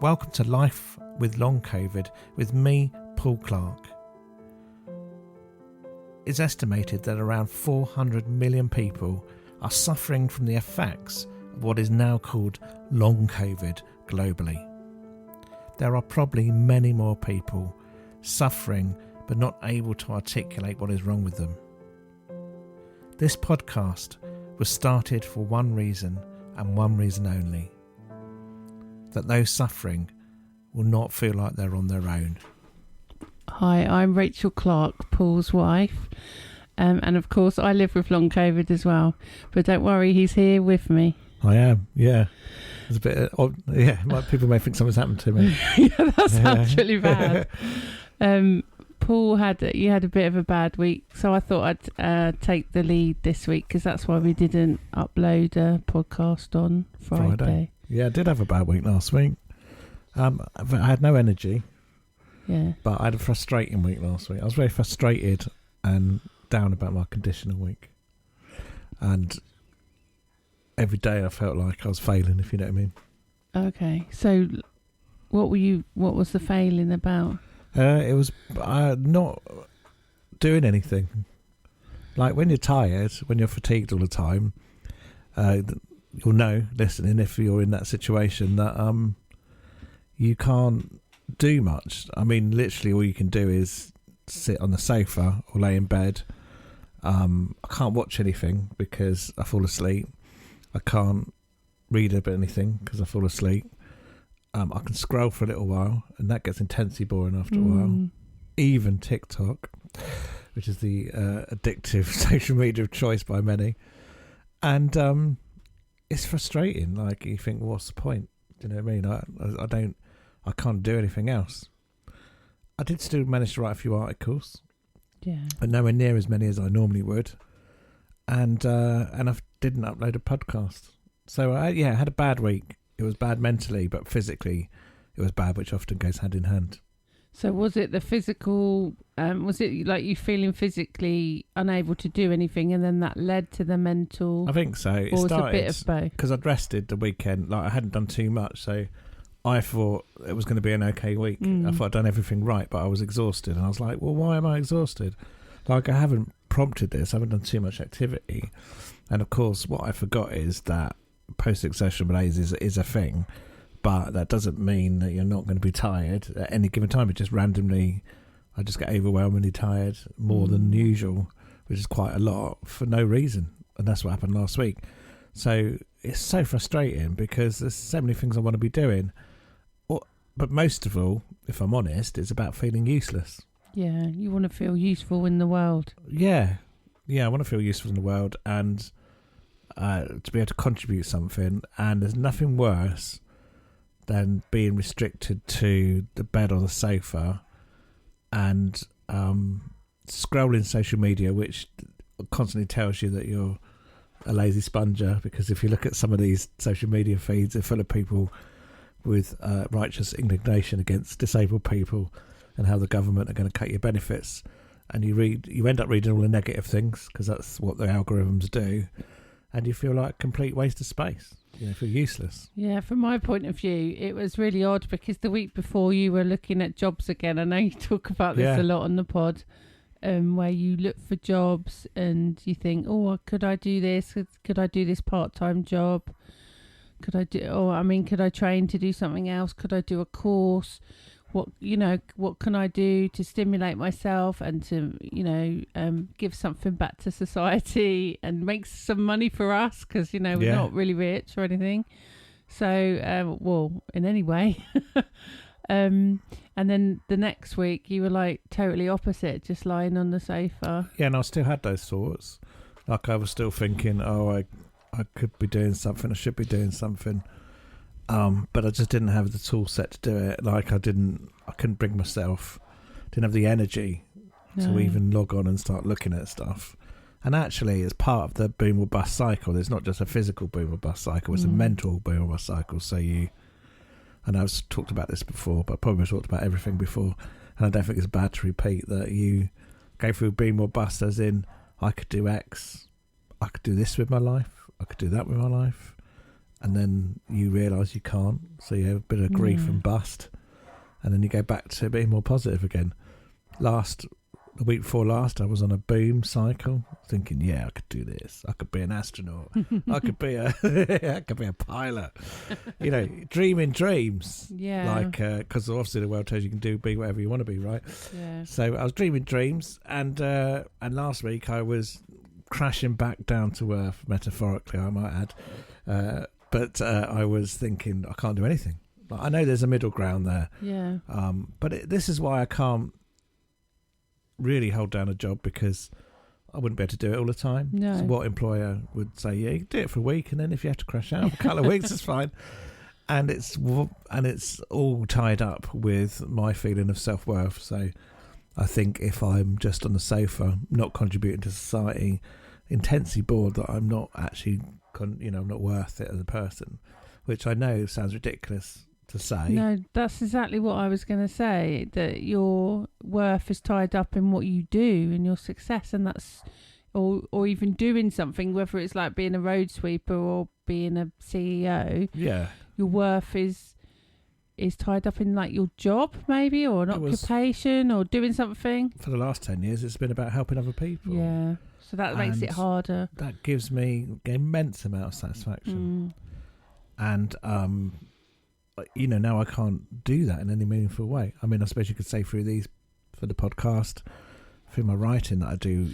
Welcome to Life with Long COVID with me, Paul Clark. It's estimated that around 400 million people are suffering from the effects of what is now called Long COVID globally. There are probably many more people suffering but not able to articulate what is wrong with them. This podcast was started for one reason and one reason only: that those suffering will not feel like they're on their own. Hi, I'm Rachel Clark, Paul's wife, and of course I live with long COVID as well, but don't worry, he's here with me. I am, yeah. It's a bit odd. Yeah, people may think something's happened to me. Yeah, that sounds really bad. Paul had a bit of a bad week, so I thought I'd take the lead this week, because that's why we didn't upload a podcast on Friday. Yeah, I did have a bad week last week. I had no energy. Yeah. But I had a frustrating week last week. I was very frustrated and down about my condition all week. And every day I felt like I was failing, if you know what I mean. Okay. So what was the failing about? It was not doing anything. Like when you're tired, when you're fatigued all the time, you'll know, listening, if you're in that situation, that you can't do much. I mean, literally all you can do is sit on the sofa or lay in bed. I can't watch anything because I fall asleep. I can't read about anything because I fall asleep. I can scroll for a little while, and that gets intensely boring after a while. Even TikTok, which is the addictive social media of choice by many. And it's frustrating. Like, you think, what's the point? Do you know what I mean? I can't do anything else. I did still manage to write a few articles. Yeah. But nowhere near as many as I normally would. And I didn't upload a podcast. So, I had a bad week. It was bad mentally, but physically it was bad, which often goes hand in hand. So was it the physical, was it like you feeling physically unable to do anything, and then that led to the mental? I think so. It was started a bit of both? Because I'd rested the weekend. Like, I hadn't done too much, so I thought it was going to be an okay week. I thought I'd done everything right, but I was exhausted. And I was like, well, why am I exhausted? Like, I haven't prompted this. I haven't done too much activity. And, of course, what I forgot is that post-exertion malaise is a thing, but that doesn't mean that you're not going to be tired at any given time. It just randomly, I just get overwhelmingly tired more than usual, which is quite a lot for no reason. And that's what happened last week. So it's so frustrating because there's so many things I want to be doing. But most of all, if I'm honest, it's about feeling useless. Yeah, you want to feel useful in the world. Yeah, I want to feel useful in the world and to be able to contribute something. And there's nothing worse than being restricted to the bed or the sofa and scrolling social media, which constantly tells you that you're a lazy sponger, because if you look at some of these social media feeds, they're full of people with righteous indignation against disabled people and how the government are going to cut your benefits, and you end up reading all the negative things because that's what the algorithms do, and you feel like a complete waste of space. You feel useless. Yeah, from my point of view, it was really odd because the week before you were looking at jobs again. I know you talk about this a lot on the pod, where you look for jobs and you think, oh, could I do this? Could I do this part-time job? Could I train to do something else? Could I do a course? What can I do to stimulate myself and to, give something back to society and make some money for us? Because, we're not really rich or anything. So, in any way. And then the next week you were like totally opposite, just lying on the sofa. Yeah, and I still had those thoughts. Like, I was still thinking, I could be doing something, I should be doing something. But I just didn't have the tool set to do it. Like, I couldn't bring myself, didn't have the energy to even log on and start looking at stuff. And actually, it's part of the boom or bust cycle. It's not just a physical boom or bust cycle, it's a mental boom or bust cycle. So and I've talked about this before, but I probably talked about everything before. And I don't think it's bad to repeat that you go through boom or bust, as in, I could do X, I could do this with my life, I could do that with my life. and then you realise you can't, so you have a bit of grief and bust, and then you go back to being more positive again. The week before last, I was on a boom cycle, thinking, yeah, I could do this. I could be an astronaut. I could be a pilot. You know, dreaming dreams. Yeah. Like, because obviously the world tells you can be whatever you want to be, right? Yeah. So I was dreaming dreams, and last week I was crashing back down to earth, metaphorically, I might add. But I was thinking, I can't do anything. Like, I know there's a middle ground there. Yeah. But this is why I can't really hold down a job, because I wouldn't be able to do it all the time. No. So what employer would say, yeah, you can do it for a week, and then if you have to crash out for a couple of weeks, it's fine. And it's all tied up with my feeling of self-worth. So I think if I'm just on the sofa, not contributing to society, intensely bored, that I'm not actually, I'm not worth it as a person, which I know sounds ridiculous to say. No, that's exactly what I was going to say, that your worth is tied up in what you do and your success, and that's or even doing something, whether it's like being a road sweeper or being a CEO. Yeah, your worth is tied up in like your job, maybe, or an occupation, or doing something. For the last 10 years, it's been about helping other people. Yeah, so that makes it harder. That gives me an immense amount of satisfaction. And now I can't do that in any meaningful way. I mean, I suppose you could say for the podcast, through my writing that I do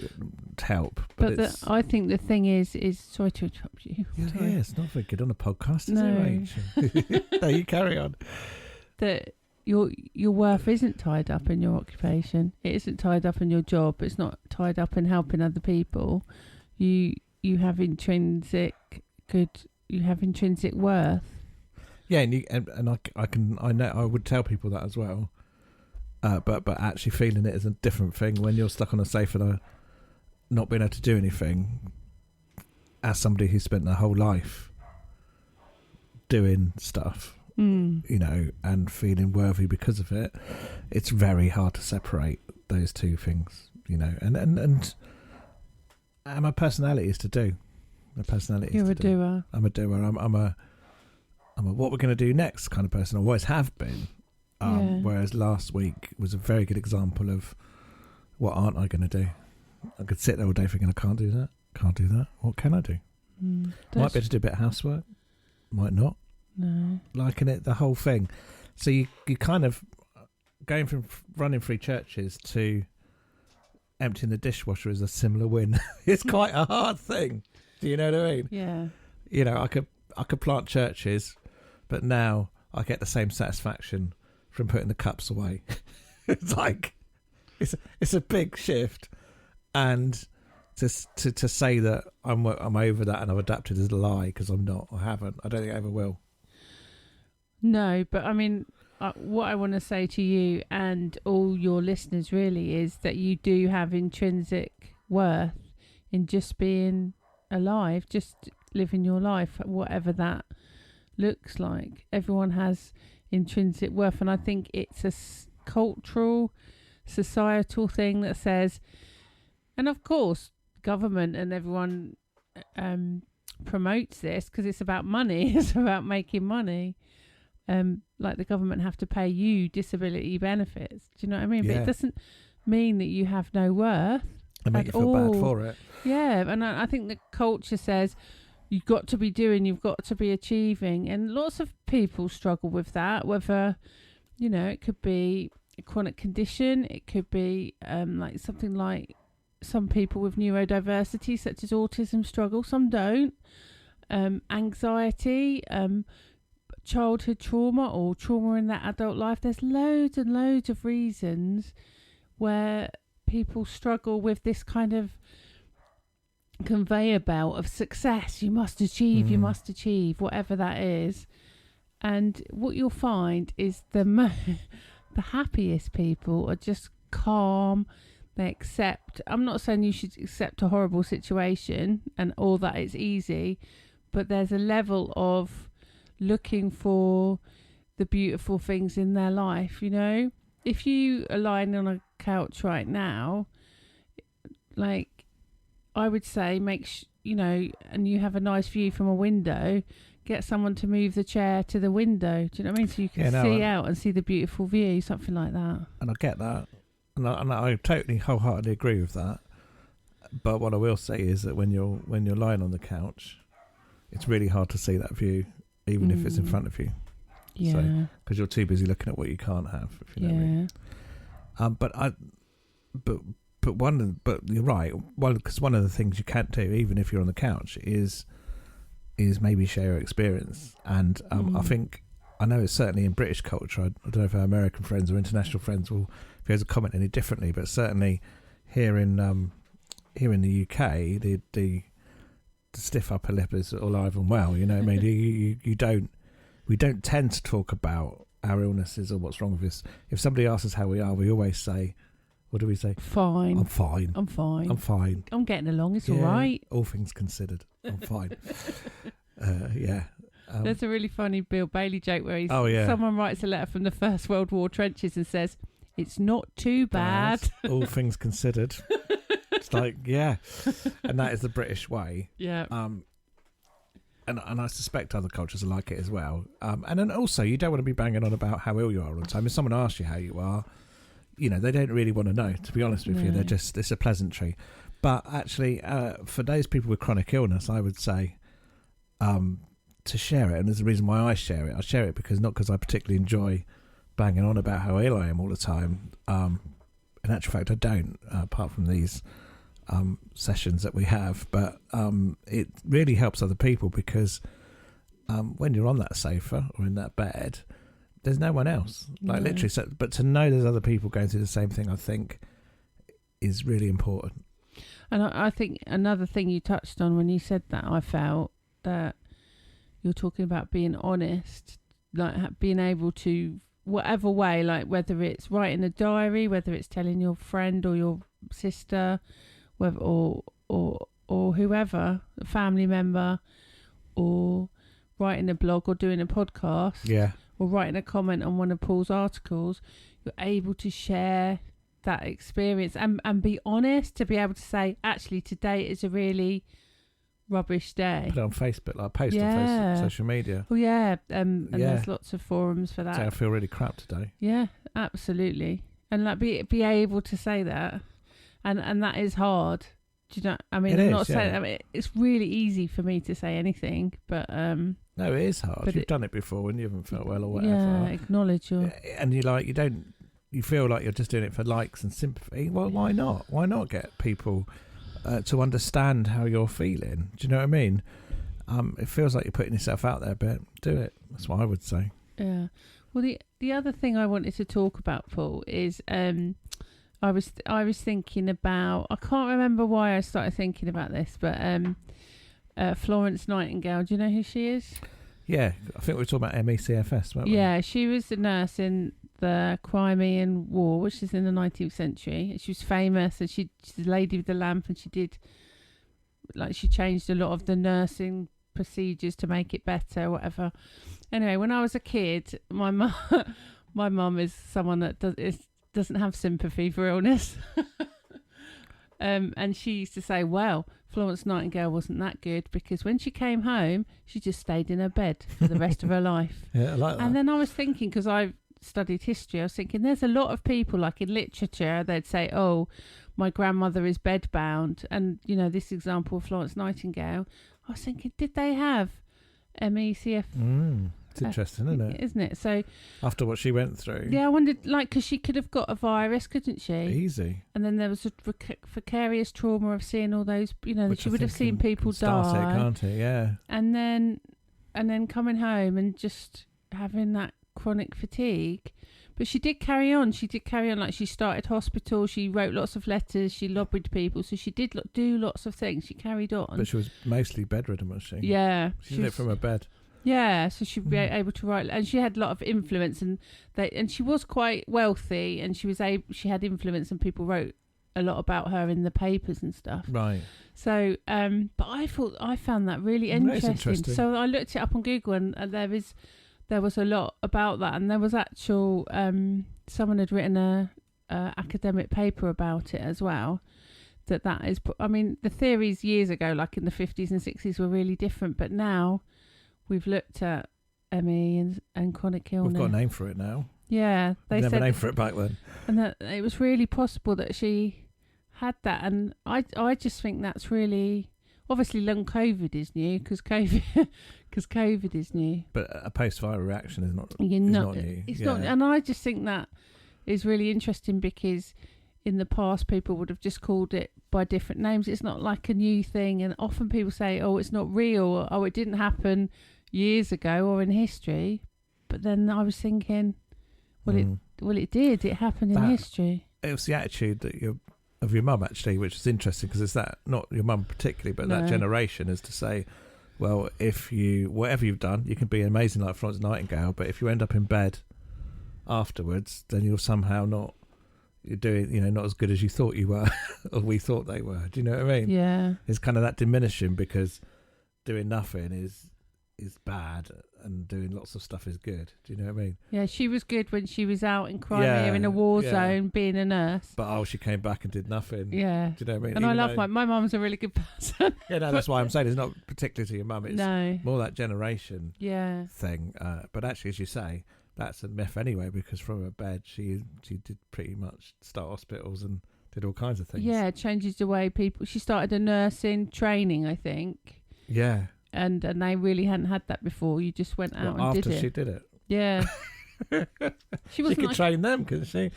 to help. But I think the thing is sorry to interrupt you. Yeah, it's not very good on a podcast, is it, Rachel? No, you carry on. That your worth isn't tied up in your occupation. It isn't tied up in your job. It's not tied up in helping other people. You have intrinsic worth. Yeah, and I know I would tell people that as well, but actually feeling it is a different thing when you're stuck on a sofa, not being able to do anything. As somebody who spent their whole life doing stuff, and feeling worthy because of it, it's very hard to separate those two things, And my personality is to do. My personality. You're a doer. I'm a doer. I'm a what we're going to do next kind of person. I always have been. Whereas last week was a very good example of what aren't I going to do. I could sit there all day thinking I can't do that. What can I do? Might be able to do a bit of housework. Might not. No. Liking it, the whole thing. So you kind of going from running 3 churches to emptying the dishwasher is a similar win. It's quite a hard thing. Do you know what I mean? Yeah. I could plant churches, but now I get the same satisfaction from putting the cups away. It's like it's a big shift, and to say that I'm over that and I've adapted is a lie, because I'm not. I haven't. I don't think I ever will. No, but I mean, what I want to say to you and all your listeners really is that you do have intrinsic worth in just being alive, just living your life, whatever that looks like. Everyone has intrinsic worth, and I think it's a cultural, societal thing that says, and of course government and everyone promotes this because it's about money. It's about making money. Like the government have to pay you disability benefits. Do you know what I mean? Yeah. But it doesn't mean that you have no worth. They make you feel bad for it. Yeah, and I think the culture says you've got to be doing, you've got to be achieving, and lots of people struggle with that. Whether it could be a chronic condition, it could be like something like some people with neurodiversity, such as autism, struggle. Some don't. Anxiety, childhood trauma, or trauma in their adult life. There's loads and loads of reasons where people struggle with this kind of conveyor belt of success. You must achieve, you must achieve, whatever that is. And what you'll find is the happiest people are just calm. They accept. I'm not saying you should accept a horrible situation and all that it's easy, but there's a level of looking for the beautiful things in their life. If you are lying on a couch right now, like I would say, and you have a nice view from a window, get someone to move the chair to the window. Do you know what I mean? So you can see out and see the beautiful view, something like that. And I get that. And I totally wholeheartedly agree with that. But what I will say is that when you're lying on the couch, it's really hard to see that view, even if it's in front of you. Yeah. Because you're too busy looking at what you can't have. If you know what I mean. But you're right. Well, because one of the things you can't do, even if you're on the couch, is maybe share your experience. And I know it's certainly in British culture. I don't know if our American friends or international friends will be able to comment any differently, but certainly here in the UK, the stiff upper lip is alive and well. You know what I mean? We don't tend to talk about our illnesses or what's wrong with us. If somebody asks us how we are, we always say, what do we say? Fine. I'm fine. I'm fine. I'm fine. I'm getting along. It's all right. All things considered, I'm fine. There's a really funny Bill Bailey joke where someone writes a letter from the First World War trenches and says, "It's not too bad." All things considered. It's like, and that is the British way. Yeah. And I suspect other cultures are like it as well. And then also, you don't want to be banging on about how ill you are all the time. If someone asks you how you are, they don't really want to know, to be honest with you. It's a pleasantry. But actually, for those people with chronic illness, I would say to share it. And there's a reason why I share it. I share it not because I particularly enjoy banging on about how ill I am all the time. In actual fact, I don't, apart from these sessions that we have, but it really helps other people because when you're on that sofa or in that bed, there's no one else, literally. So, but to know there's other people going through the same thing, I think, is really important. And I think another thing you touched on when you said that, I felt that you're talking about being honest, like being able to, whatever way, like whether it's writing a diary, whether it's telling your friend or your sister, whether or whoever, a family member, or writing a blog or doing a podcast, or writing a comment on one of Paul's articles, you're able to share that experience and be honest, to be able to say, actually, today is a really rubbish day. Put it on Facebook, like post on Facebook, social media. Well, and there's lots of forums for that. Say I feel really crap today. Yeah, absolutely. And like be able to say that. And that is hard. Do you know? I mean, I'm not saying. I mean, it's really easy for me to say anything, but no, it is hard. You've done it before when you haven't felt well or whatever. Yeah, acknowledge your. And you feel like you're just doing it for likes and sympathy. Well, why not? Why not get people to understand how you're feeling? Do you know what I mean? It feels like you're putting yourself out there, but do it. That's what I would say. Yeah. Well, the other thing I wanted to talk about, Paul, is I was thinking about, I can't remember why I started thinking about this, but Florence Nightingale, do you know who she is? Yeah, I think we were talking about MECFS, weren't we? Yeah, she was a nurse in the Crimean War, which is in the 19th century. She was famous, and she's the lady with the lamp, and she changed a lot of the nursing procedures to make it better, whatever. Anyway, when I was a kid, my mum is someone that doesn't have sympathy for illness. And she used to say, well, Florence Nightingale wasn't that good because when she came home, she just stayed in her bed for the rest of her life. Yeah, I like that. And then I was thinking, because I studied history, I was thinking there's a lot of people, like in literature, they'd say, oh, my grandmother is bedbound. And, this example of Florence Nightingale, I was thinking, did they have MECF? It's interesting, isn't it? Isn't it? So after what she went through, I wondered, because she could have got a virus, couldn't she? Easy. And then there was a vicarious trauma of seeing all those, that she would have seen people die. Can't it? Yeah. And then coming home and just having that chronic fatigue. But she did carry on. Like, she started hospital. She wrote lots of letters. She lobbied people. So she did do lots of things. She carried on. But she was mostly bedridden, was she? Yeah. She did it from her bed. Yeah, so she'd be able to write, and she had a lot of influence, and she was quite wealthy, and she had influence, and people wrote a lot about her in the papers and stuff. Right. So, but I found that really interesting. So I looked it up on Google, and there was a lot about that, and there was actual someone had written a academic paper about it as well. That is, I mean, the theories years ago, like in the 50s and 60s, were really different, but now we've looked at ME and chronic illness. We've got a name for it now. Yeah, they never had a name for it back then. And that it was really possible that she had that. And I just think that's really... Obviously, long COVID is new because COVID is new. But a post-viral reaction is not new. It's not, and I just think that is really interesting because in the past people would have just called it by different names. It's not like a new thing, and often people say, "Oh, it's not real," or "Oh, it didn't happen years ago or in history." But then I was thinking, it did. It happened in history. It was the attitude that of your mum, actually, which is interesting because it's that, not your mum particularly, but that generation, is to say, well, if you, whatever you've done, you can be amazing like Florence Nightingale, but if you end up in bed afterwards, then you're somehow not, you're doing, not as good as you thought you were or we thought they were. Do you know what I mean? Yeah. It's kind of that diminishing because doing nothing is bad and doing lots of stuff is good. Do you know what I mean? Yeah, she was good when she was out in Crimea in a war zone being a nurse. But she came back and did nothing. Yeah. Do you know what I mean? And I love my mum's a really good person. Yeah, no, that's why I'm saying it's not particularly to your mum. It's more that generation thing. But actually, as you say, that's a myth anyway, because from her bed, she did pretty much start hospitals and did all kinds of things. Yeah, it changes the way people... She started a nursing training, I think. Yeah. And they really hadn't had that before. You just went out and did it. After she did it. Yeah. She could train them, couldn't she?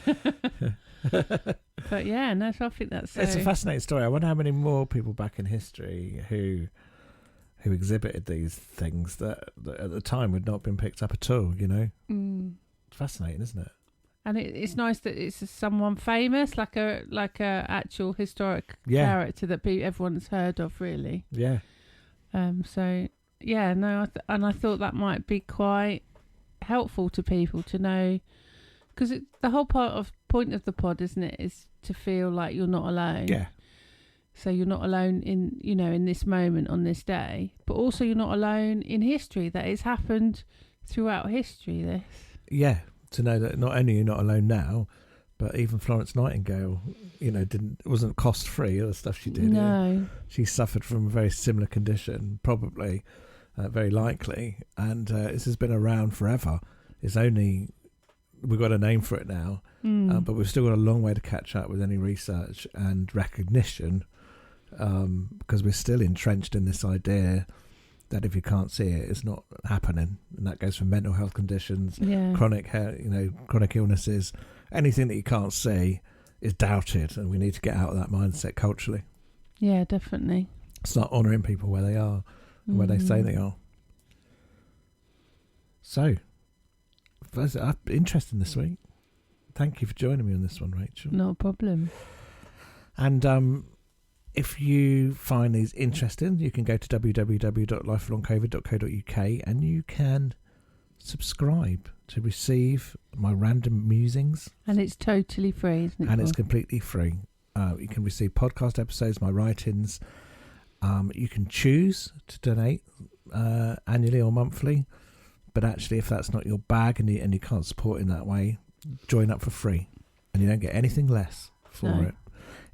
But yeah, no, so I think that's... It's a fascinating story. I wonder how many more people back in history who exhibited these things that at the time would not have been picked up at all, It's fascinating, isn't it? And it's nice that it's someone famous, like a actual historic character that everyone's heard of, really. Yeah. So yeah, no, I thought that might be quite helpful to people to know, because the whole point of the pod, isn't it, is to feel like you're not alone. Yeah. So you're not alone in this moment on this day, but also you're not alone in history. That it's happened throughout history. This. Yeah, to know that not only you're not alone now, but even Florence Nightingale, wasn't cost free, the stuff she did. No. She suffered from a very similar condition, probably, very likely. And this has been around forever. We've got a name for it now, but we've still got a long way to catch up with any research and recognition, because we're still entrenched in this idea that if you can't see it, it's not happening. And that goes for mental health conditions, chronic illnesses. Anything that you can't see is doubted, and we need to get out of that mindset culturally. Yeah, definitely. Start honouring people where they are and where they say they are. So, interesting this week. Thank you for joining me on this one, Rachel. No problem. And if you find these interesting, you can go to www.lifelongcovid.co.uk and you can subscribe to receive my random musings. And it's totally free, isn't it? And it's completely free. You can receive podcast episodes, my writings. You can choose to donate annually or monthly. But actually, if that's not your bag and you can't support in that way, join up for free. And you don't get anything less for it.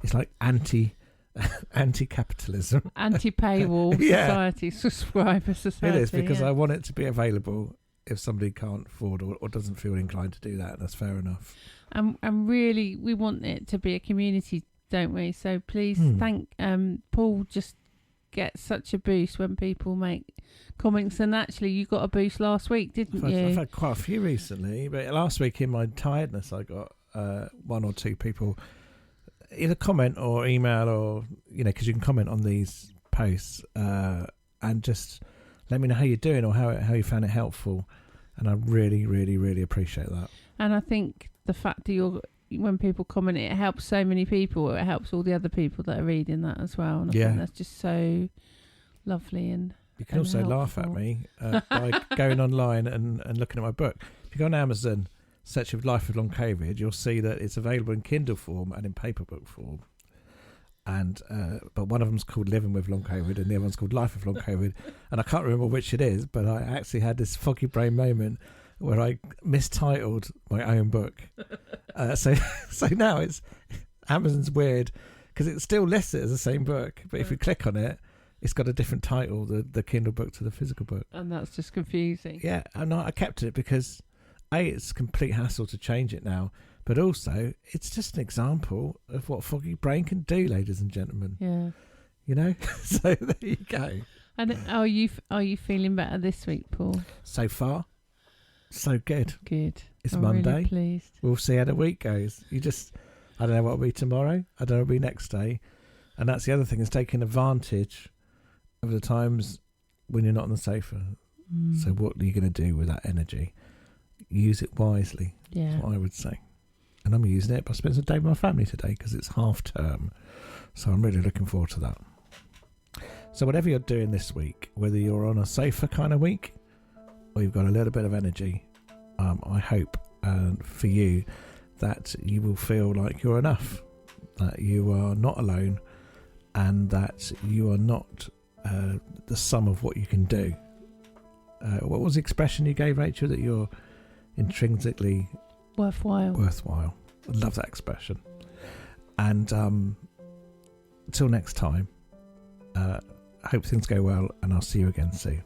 It's like anti-capitalism. Anti-paywall society, subscriber society. It is, because I want it to be available if somebody can't afford or doesn't feel inclined to do that. That's fair enough. And really, we want it to be a community, don't we? So please thank Paul. Just get such a boost when people make comments. And actually, you got a boost last week, didn't you? I've had quite a few recently, but last week in my tiredness, I got one or two people either comment or email, or because you can comment on these posts and just let me know how you're doing or how you found it helpful. And I really, really, really appreciate that. And I think the fact that when people comment, it helps so many people. It helps all the other people that are reading that as well. And I think that's just so lovely. And you can also helpful. Laugh at me by going online and looking at my book. If you go on Amazon, search for Life of Long COVID, you'll see that it's available in Kindle form and in paperback form. And but one of them's called Living with Long COVID and the other one's called Life of Long COVID. And I can't remember which it is, but I actually had this foggy brain moment where I mistitled my own book. So now Amazon's weird because it still lists it as the same book, but if you click on it, it's got a different title, the Kindle book to the physical book. And that's just confusing. Yeah, and I kept it because it's complete hassle to change it now, but also it's just an example of what foggy brain can do, ladies and gentlemen. Yeah. You know, so there you go. And are you feeling better this week, Paul? So far, so good. Good. It's I'm Monday. Really pleased. We'll see how the week goes. I don't know what will be tomorrow. I don't know what will be next day. And that's the other thing, is taking advantage of the times when you're not on the sofa. So what are you going to do with that energy? Use it wisely. Yeah. That's what I would say. And I'm using it. I spent some day with my family today because it's half term. So I'm really looking forward to that. So whatever you're doing this week, whether you're on a sofa kind of week or you've got a little bit of energy, I hope for you that you will feel like you're enough, that you are not alone, and that you are not the sum of what you can do. What was the expression you gave, Rachel? That you're intrinsically worthwhile. I love that expression. And until next time, I hope things go well, and I'll see you again soon.